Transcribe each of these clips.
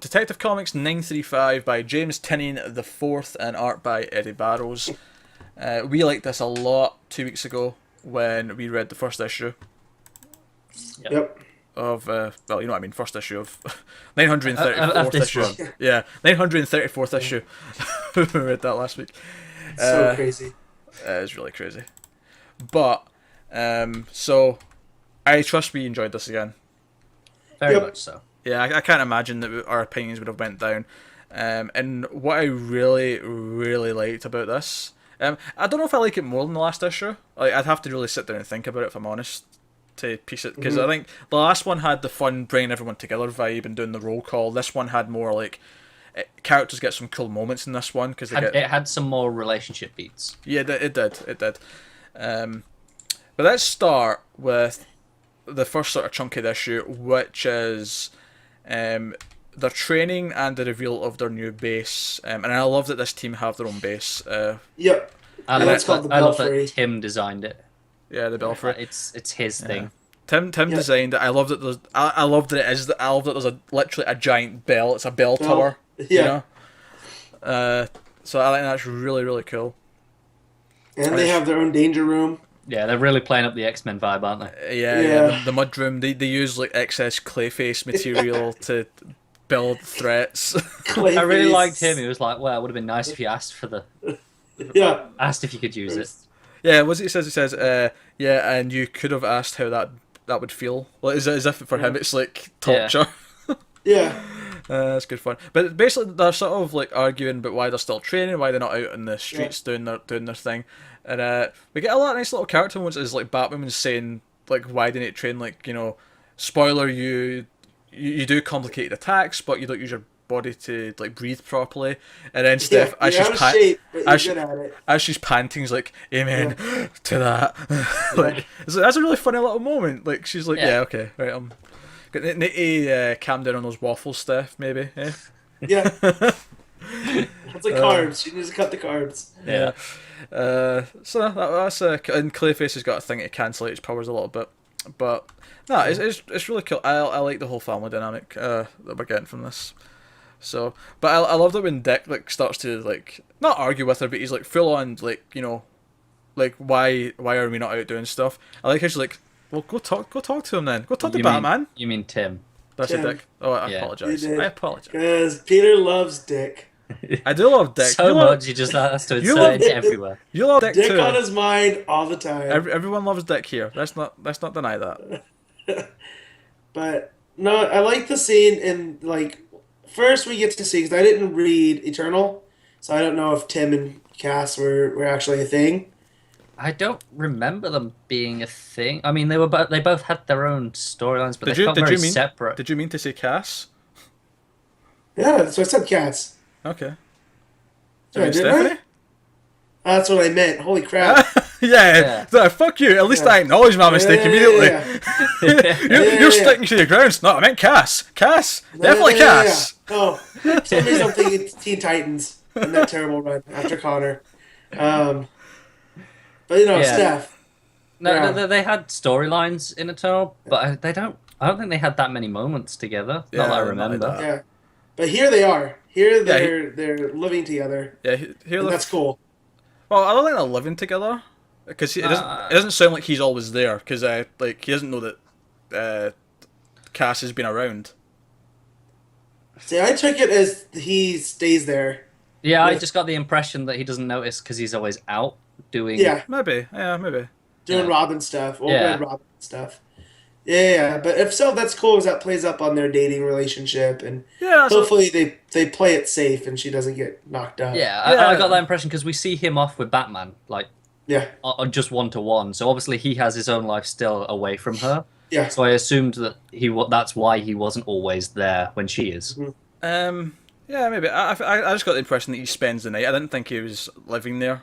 Detective Comics 935 by James Tynion the Fourth and art by Eddie Barrows. We liked this a lot 2 weeks ago when we read the first issue. Yep. Of well, you know what I mean, first issue of 934th issue. Yeah, 934th issue. We read that last week. So crazy. It's really crazy. But so I trust we enjoyed this again. Very much so. Yeah, I can't imagine that our opinions would have went down. And what I really, really liked about this, I don't know if I like it more than the last issue. Like, I'd have to really sit down and think about it, if I'm honest, to piece it. Because I think the last one had the fun bringing everyone together vibe and doing the roll call. This one had more like characters get some cool moments in this one because it had some more relationship beats. Yeah, it did. But let's start with the first sort of chunk of the issue, which is their training and the reveal of their new base. And I love that this team have their own base. Yep. I love that Tim designed it. Yeah, the Belfry. It's his thing. Tim designed it. I love that there's. I love that it is. I love that there's literally a giant bell. It's a bell tower. Yeah. You know? So I think that's really, really cool. And they have their own danger room. Yeah, they're really playing up the X-Men vibe, aren't they? Yeah. The mud room. They use like excess Clayface material to build threats. I really liked him. He was like, "Well, it would have been nice if you asked for the." Asked if you could use it. Yeah, what he says? He says, yeah, and you could have asked how that would feel. Well, as if for him it's like torture. Yeah. That's good fun. But basically, they're sort of like arguing about why they're still training, why they're not out in the streets doing their thing. And we get a lot of nice little character moments. Is like Batman saying like, why didn't it train? Like, you know, spoiler, you do complicated attacks, but you don't use your body to like breathe properly. And then Steph, as she's panting, is like, amen to that. Like, so that's a really funny little moment. Like, she's like, yeah okay, right, I'm need to calm down on those waffles, Steph, maybe. Yeah. It's like carbs. She needs to cut the carbs. Yeah. So that's and Clayface has got a thing to cancel his powers a little bit, but no, it's really cool. I like the whole family dynamic that we're getting from this. So, but I love that when Dick like starts to like not argue with her, but he's like full on like, you know, like why are we not out doing stuff? I like how she's like, well, go talk to him then. Go talk to Batman. You mean Tim? That's a Dick. Oh, I apologize. I apologize. Because Peter loves Dick. I do love Dick so much. You just has to insert it everywhere. You love Dick too. On his mind all the time. Everyone loves Dick here. Let's not deny that. But no, I like the scene in like first we get to see, because I didn't read Eternal, so I don't know if Tim and Cass were actually a thing. I don't remember them being a thing. I mean, they both had their own storylines, but they felt very separate. Did you mean to say Cass? Yeah, so I said Cass. Okay. Sorry, Stephanie? That's what I meant. Holy crap. Yeah. Fuck you. At least I acknowledged my mistake immediately. You're sticking to your grounds. No, I meant Cass. Cass. Definitely Cass. Oh, somebody's I'm thinking Teen Titans in that terrible run after Connor. But you know, Steph. No, they had storylines in Eternal, but I don't think they had that many moments together. Not that I remember. Yeah, but here they are. Here they're living together. Yeah, here that's cool. Well, I don't think they're living together because it doesn't sound like he's always there because like he doesn't know that Cass has been around. See, I took it as he stays there. Yeah, I just got the impression that he doesn't notice because he's always out doing. Yeah, maybe. Doing Robin stuff, Robin stuff. Yeah, but if so, that's cool because that plays up on their dating relationship, and hopefully they play it safe and she doesn't get knocked out. Yeah, I got that impression because we see him off with Batman, like just 1-to-1. So obviously he has his own life still away from her. Yeah. So I assumed that that's why he wasn't always there when she is. Mm-hmm. Yeah, maybe. I just got the impression that he spends the night. I didn't think he was living there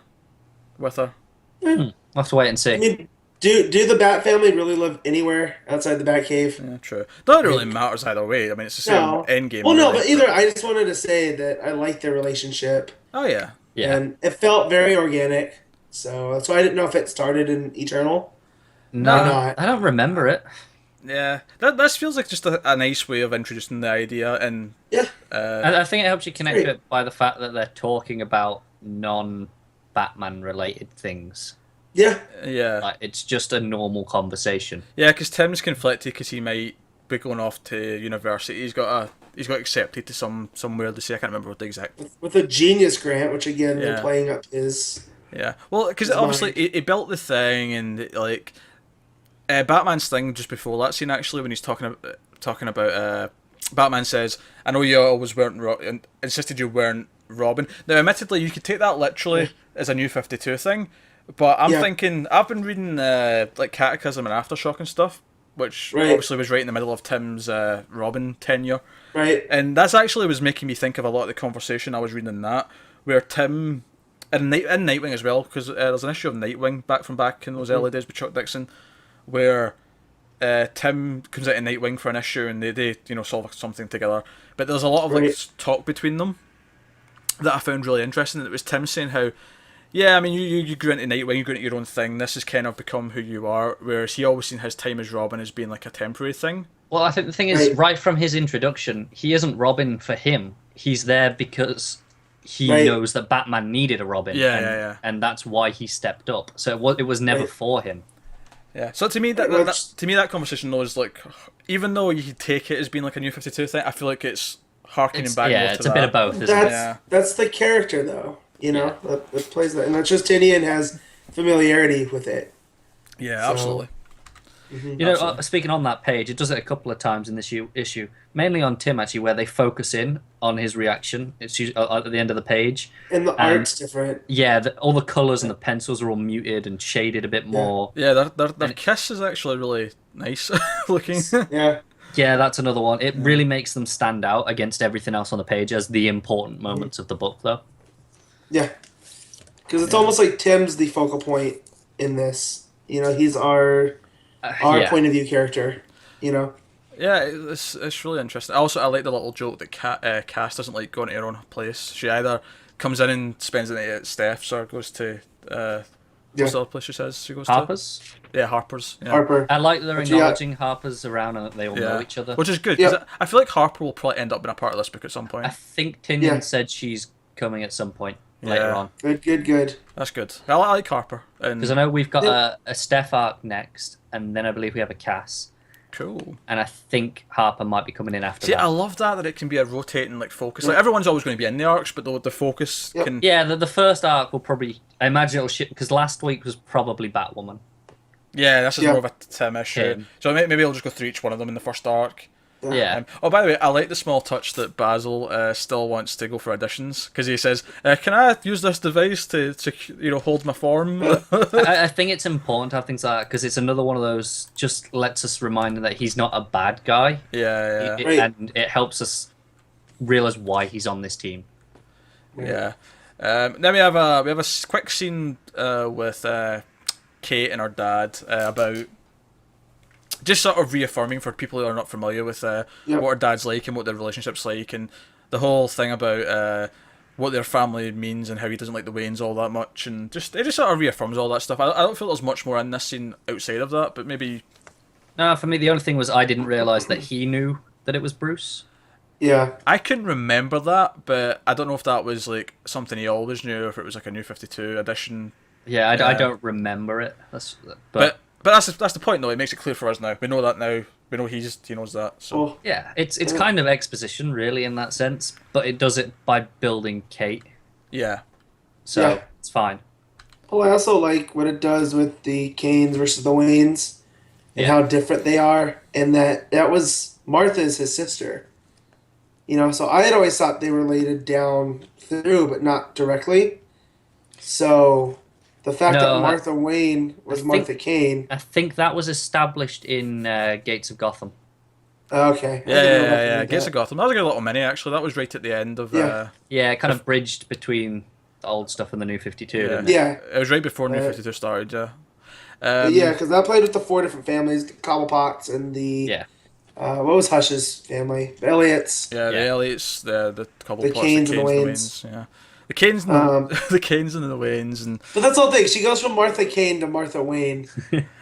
with her. We'll have to wait and see. I mean, do the Bat family really live anywhere outside the Batcave? Yeah, true. Not really matters either way. I mean, it's the same end game. Well, no, but I just wanted to say that I like their relationship. Oh, yeah. Yeah. And it felt very organic. So that's why I didn't know if it started in Eternal. No, I don't remember it. Yeah, this feels like just a nice way of introducing the idea, and I think it helps you connect to it by the fact that they're talking about non-Batman related things. Yeah, like, it's just a normal conversation. Yeah, because Tim's conflicted because he might be going off to university. He's got accepted to somewhere. They say, I can't remember what the exact with a genius grant, which again they're playing up his. Yeah, well, because obviously he built the thing, and like Batman's thing just before that scene, actually, when he's talking about Batman says, "I know you always insisted you weren't Robin." Now, admittedly, you could take that literally as a New 52 thing, but I'm thinking I've been reading like Cataclysm and Aftershock and stuff, which obviously was right in the middle of Tim's Robin tenure, right? And that's actually was making me think of a lot of the conversation I was reading in that, where Tim in Nightwing as well, because there's an issue of Nightwing back in those early days with Chuck Dixon, where Tim comes out in Nightwing for an issue and they solve something together. But there's a lot of like talk between them that I found really interesting. And it was Tim saying how, yeah, I mean, you grew into Nightwing, you grew into your own thing. This has kind of become who you are. Whereas he always seen his time as Robin as being like a temporary thing. Well, I think the thing is, right from his introduction, he isn't Robin for him. He's there because he knows that Batman needed a Robin. And that's why he stepped up. So it was never for him. Yeah, so to me that conversation though is like, even though you could take it as being like a New 52 thing, I feel like it's harkening back. Yeah, it's a bit of both, isn't it? That's the character though, that plays that, and that's just Tynion has familiarity with it. Yeah, absolutely. Speaking on that page, it does it a couple of times in this issue, mainly on Tim actually, where they focus in on his reaction. It's usually at the end of the page, and the art's different. Yeah, all the colors and the pencils are all muted and shaded a bit more. Yeah, their kiss is actually really nice looking. Yeah, that's another one. It really makes them stand out against everything else on the page as the important moments of the book, though. Yeah, because it's almost like Tim's the focal point in this. He's our point of view character. Yeah, it's really interesting. Also, I like the little joke that Cass doesn't like going to her own place. She either comes in and spends the night at Steph's or goes to what's the other place she says she goes Harper's? to? Yeah, Harper's. Yeah. Harper. I like that they're acknowledging Harper's around and that they all know each other. Which is good, because I feel like Harper will probably end up being a part of this book at some point. I think Tynion said she's coming at some point later on. Good. That's good. I like Harper. Because I know we've got a Steph arc next, and then I believe we have a Cass. Cool. And I think Harper might be coming in after that. See, I love that it can be a rotating focus. Like, everyone's always going to be in the arcs, but the focus can... Yeah, the first arc will probably... I imagine it'll shift, because last week was probably Batwoman. Yeah, this is more of a Tim issue. So maybe I'll just go through each one of them in the first arc. Yeah. By the way, I like the small touch that Basil still wants to go for auditions, because he says, "Can I use this device to hold my form?" I think it's important to have things like that, because it's another one of those just lets us remind him that he's not a bad guy. Yeah. And it helps us realize why he's on this team. Yeah. Then we have a quick scene with Kate and her dad about. Just sort of reaffirming for people who are not familiar with what her dad's like and what their relationship's like, and the whole thing about what their family means and how he doesn't like the Waynes all that much, and it just sort of reaffirms all that stuff. I don't feel there's much more in this scene outside of that, but maybe... No, for me the only thing was I didn't realise that he knew that it was Bruce. Yeah. I couldn't remember that, but I don't know if that was like something he always knew, or if it was like a New 52 edition. Yeah, I don't remember it. But that's the point, though. It makes it clear for us now. We know that now. We know he knows that. So yeah, it's kind of exposition, really, in that sense. But it does it by building Kate. Yeah. So it's fine. Well, I also like what it does with the Kanes versus the Waynes, and how different they are, and that was Martha's his sister. So I had always thought they related down through, but not directly. So. The fact that Martha Wayne was Martha Kane. I think that was established in Gates of Gotham. Okay. Yeah. Gates of Gotham. That was a good little mini, actually. That was right at the end of... Yeah, it kind of bridged between the old stuff and the New 52. Yeah. It was right before New 52 started, because I played with the 4 different families, the Cobblepotts and the... Yeah. What was Hush's family? The Elliots. Yeah, the Elliots, the Cobblepotts, the Kanes and the Waynes. Yeah. The Kanes and the Kanes and the Waynes, but that's the whole thing. She goes from Martha Kane to Martha Wayne,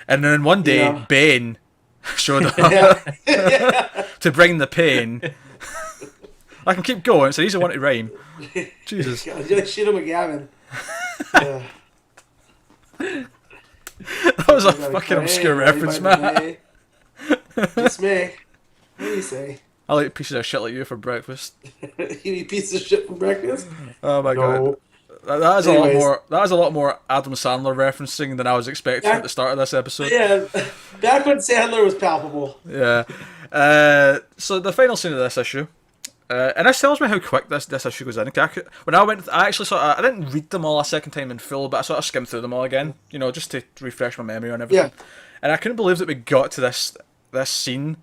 and then one day Ben showed up to bring the pain. I can keep going. It's an easy one to rhyme. Jesus. Shoot him, McGavin. That was a fucking obscure reference, man. Just me. What do you say? I like pieces of shit like you for breakfast. You eat pieces of shit for breakfast? Oh my god. That is a lot more. That is a lot more Adam Sandler referencing than I was expecting at the start of this episode. Yeah, back when Sandler was palpable. Yeah. So the final scene of this issue, and this tells me how quick this issue goes in. When I actually I didn't read them all a second time in full, but I sort of skimmed through them all again, just to refresh my memory on everything. Yeah. And I couldn't believe that we got to this scene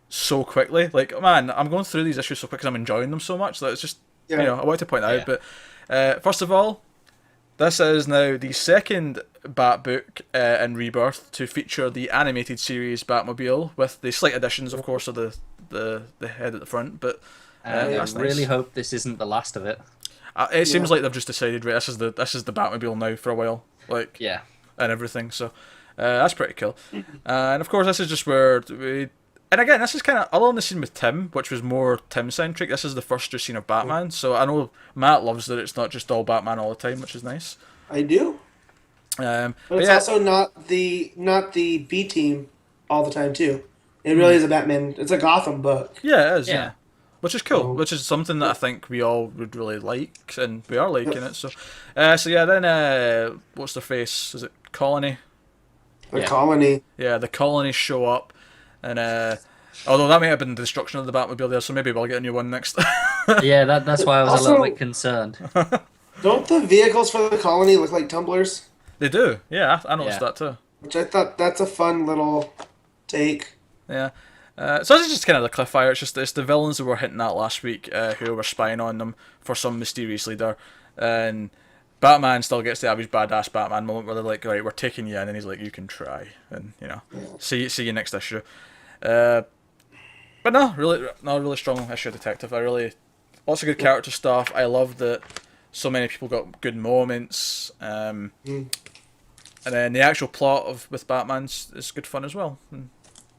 so quickly. Like, man, I'm going through these issues so quick because I'm enjoying them so much that it's just, I wanted to point that out. But first of all, this is now the second Bat book in Rebirth to feature the animated series Batmobile, with the slight additions, of course, of the head at the front. But I really hope this isn't the last of it. It seems like they've just decided, right, this is the Batmobile now for a while, like, and everything. So that's pretty cool. And of course, this is just where we. And again, this is kind of, other than the scene with Tim, which was more Tim-centric, this is the first true scene of Batman. So I know Matt loves that it's not just all Batman all the time, which is nice. I do. But it's also not the B team all the time too. It really is a Batman. It's a Gotham book. Yeah, it is. Yeah. Which is cool. Which is something that I think we all would really like, and we are liking it. So, then what's their face? Is it Colony? The Colony. Yeah, the Colony show up. And although that may have been the destruction of the Batmobile there, so maybe we'll get a new one next. Yeah, that's why I was a little bit concerned. Don't the vehicles for the Colony look like tumblers? They do. Yeah, I noticed that too. Which I thought that's a fun little take. Yeah. So this is just kind of the cliffhanger. It's the villains that were hinting at last week, who were spying on them for some mysterious leader, and Batman still gets the average badass Batman moment where they're like, right, we're taking you in, and he's like, you can try, and see you next issue. But no, really strong issue of Detective. Lots of good character stuff. I love that so many people got good moments. And then the actual plot with Batman is good fun as well.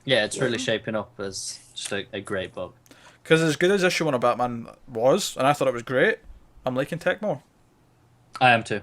Yeah, it's really shaping up as just a great book. Because as good as issue 1 of Batman was, and I thought it was great, I'm liking Tech more. I am too.